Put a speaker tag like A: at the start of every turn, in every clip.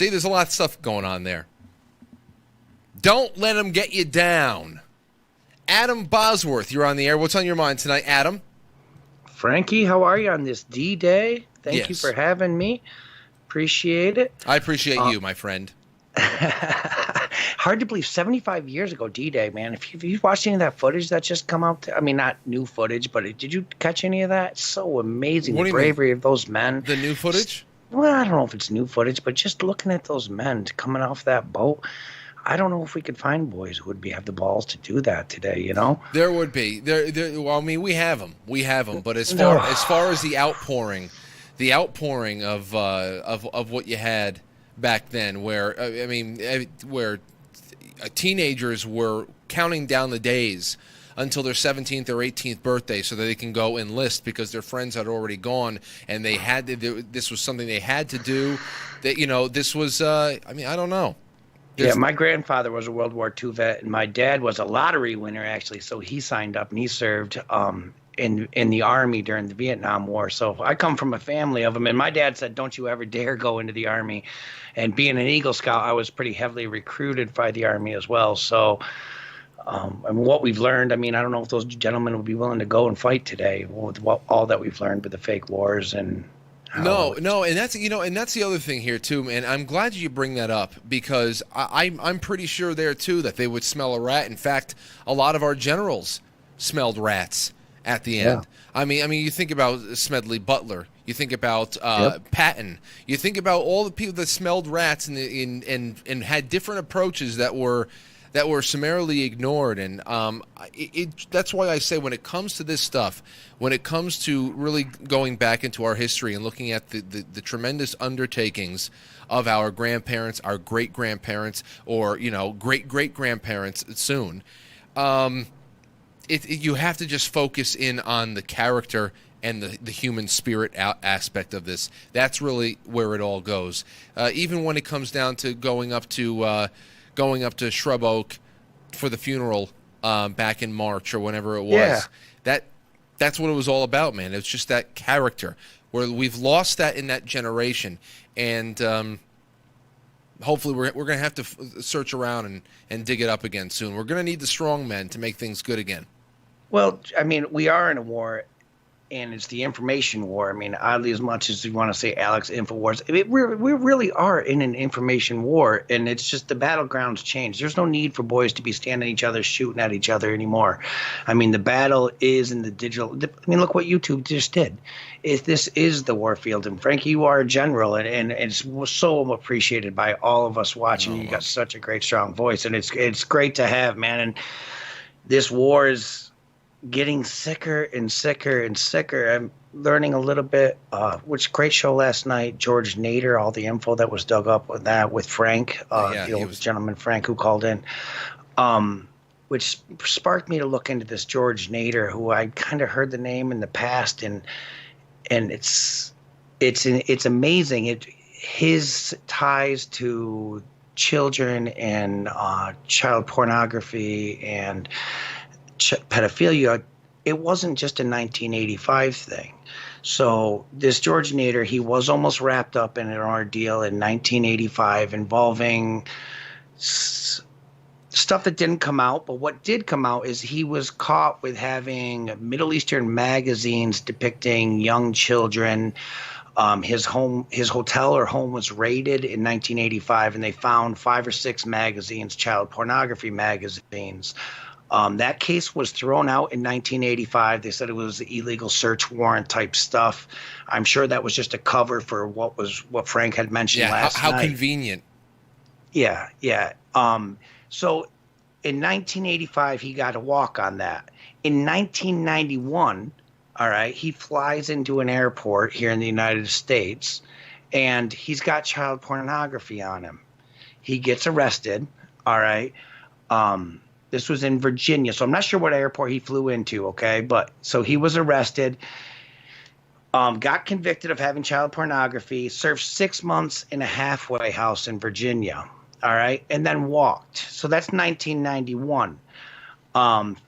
A: See, there's a lot of stuff going on there. Don't let them get you down. Adam Bosworth, you're on the air. What's on your mind tonight, Adam?
B: Frankie, how are you on this D-Day? Thank you
A: Yes.
B: for having me. Appreciate it.
A: I appreciate you, my friend.
B: Hard to believe, 75 years ago, D-Day, man. If you watched any of that footage that just come out, I mean, not new footage, but did you catch any of that? It's so amazing,
A: What
B: the
A: do you mean?
B: bravery of those men.
A: The new footage?
B: Well, I don't know if it's new footage, but just looking at those men coming off that boat, I don't know if we could find boys who would have the balls to do that today, you know?
A: There would be. Well, I mean, we have them. But as far as the outpouring of what you had back then, where where teenagers were counting down the days until their 17th or 18th birthday so that they can go enlist because their friends had already gone, and they had to, this was something they had to do. That this was. I don't know.
B: Yeah, my grandfather was a World War II vet, and my dad was a lottery winner, actually. So he signed up and he served in the Army during the Vietnam War. So I come from a family of them. And my dad said, don't you ever dare go into the Army. And being an Eagle Scout, I was pretty heavily recruited by the Army as well. So and what we've learned, I mean, I don't know if those gentlemen would be willing to go and fight today with all that we've learned with the fake wars and
A: No, and that's the other thing here too, man. I'm glad you bring that up because I'm pretty sure there too that they would smell a rat. In fact, a lot of our generals smelled rats at the end. Yeah. I mean, you think about Smedley Butler, you think about Patton, you think about all the people that smelled rats and had different approaches that were summarily ignored, and that's why I say when it comes to this stuff, when it comes to really going back into our history and looking at the tremendous undertakings of our grandparents, our great-grandparents, or great-great-grandparents soon, you have to just focus in on the character and the human spirit aspect of this. That's really where it all goes. Even when it comes down to going up to Shrub Oak for the funeral back in March or whenever it was. Yeah. That's what it was all about, man. It's just that character where we've lost that in that generation, and hopefully we're going to have to search around and dig it up again soon. We're going to need the strong men to make things good again.
B: Well, I mean, we are in a war, and it's the information war. I mean, oddly, as much as you want to say Alex InfoWars, we really are in an information war, and it's just the battlegrounds change. There's no need for boys to be standing at each other, shooting at each other anymore. I mean, the battle is in the digital. I mean, look what YouTube just did. This is the war field, and Frankie, you are a general, and it's so appreciated by all of us watching. You got such a great, strong voice, and it's great to have, man. And this war is getting sicker and sicker and sicker. I'm learning a little bit, which great show last night, George Nader, all the info that was dug up with that with Frank, the old gentleman Frank who called in, which sparked me to look into this George Nader, who I kind of heard the name in the past, and it's amazing. His ties to children and child pornography and pedophilia, it wasn't just a 1985 thing. So this George Nader, he was almost wrapped up in an ordeal in 1985 involving stuff that didn't come out. But what did come out is he was caught with having Middle Eastern magazines depicting young children. His hotel or home was raided in 1985, and they found 5 or 6 magazines, child pornography magazines. That case was thrown out in 1985. They said it was illegal search warrant type stuff. I'm sure that was just a cover for what Frank had mentioned last night.
A: How convenient.
B: Yeah. So in 1985, he got a walk on that. In 1991, all right, he flies into an airport here in the United States, and he's got child pornography on him. He gets arrested, all right. This was in Virginia, so I'm not sure what airport he flew into, okay? But so he was arrested, got convicted of having child pornography, served 6 months in a halfway house in Virginia, all right? And then walked. So that's 1991.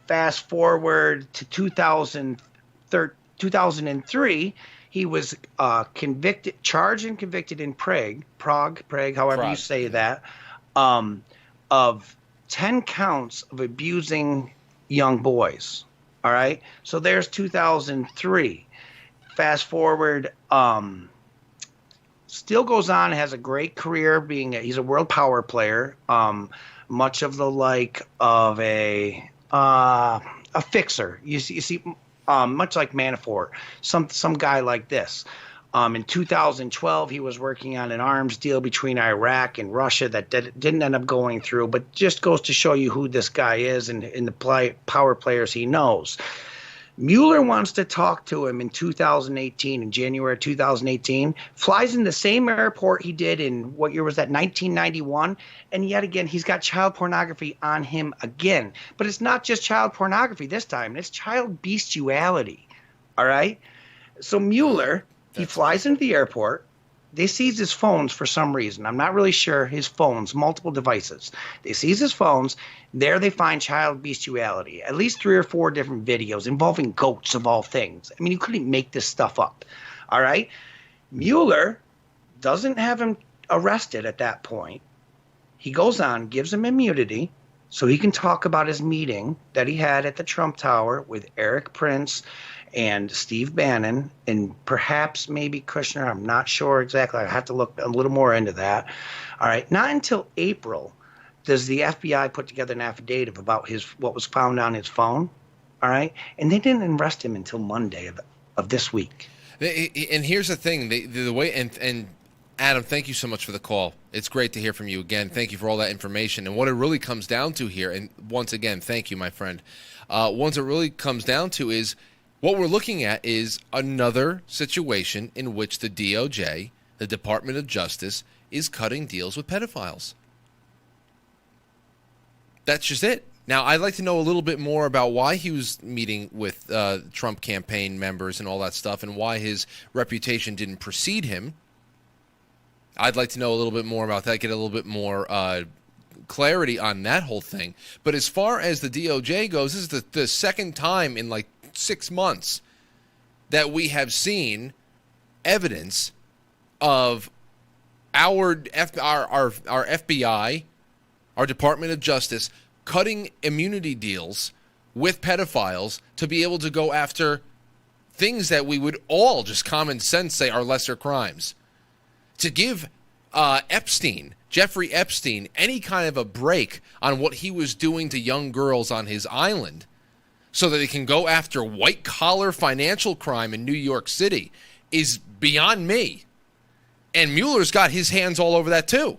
B: Fast forward to 2003, He was charged and convicted in Prague, however you say that, of 10 counts of abusing young boys. All right. So there's 2003. Fast forward, still goes on, has a great career he's a world power player, much of the like of a fixer. You see, much like Manafort, some guy like this. In 2012, he was working on an arms deal between Iraq and Russia that didn't end up going through, but just goes to show you who this guy is and the power players he knows. Mueller wants to talk to him in 2018, in January 2018, flies in the same airport he did in, what year was that, 1991? And yet again, he's got child pornography on him again. But it's not just child pornography this time. It's child bestiality, all right? So Mueller, he flies into the airport. They seize his phones for some reason. I'm not really sure. His phones, multiple devices. They seize his phones. There they find child bestiality. At least 3 or 4 different videos involving goats of all things. I mean, you couldn't make this stuff up. All right? Mueller doesn't have him arrested at that point. He goes on, gives him immunity so he can talk about his meeting that he had at the Trump Tower with Eric Prince and Steve Bannon, and perhaps maybe Kushner. I'm not sure exactly. I have to look a little more into that. All right. Not until April does the FBI put together an affidavit about what was found on his phone. All right. And they didn't arrest him until Monday of this week.
A: And here's the thing. The way, and Adam, thank you so much for the call. It's great to hear from you again. Thank you for all that information. And what it really comes down to here, and once again, thank you, my friend. What it really comes down to is, what we're looking at is another situation in which the DOJ, the Department of Justice, is cutting deals with pedophiles. That's just it. Now, I'd like to know a little bit more about why he was meeting with Trump campaign members and all that stuff, and why his reputation didn't precede him. I'd like to know a little bit more about that, get a little bit more clarity on that whole thing. But as far as the DOJ goes, this is the second time in like 6 months that we have seen evidence of our FBI, our Department of Justice, cutting immunity deals with pedophiles to be able to go after things that we would all just common sense say are lesser crimes. To give Jeffrey Epstein, any kind of a break on what he was doing to young girls on his island, so that they can go after white-collar financial crime in New York City, is beyond me. And Mueller's got his hands all over that too.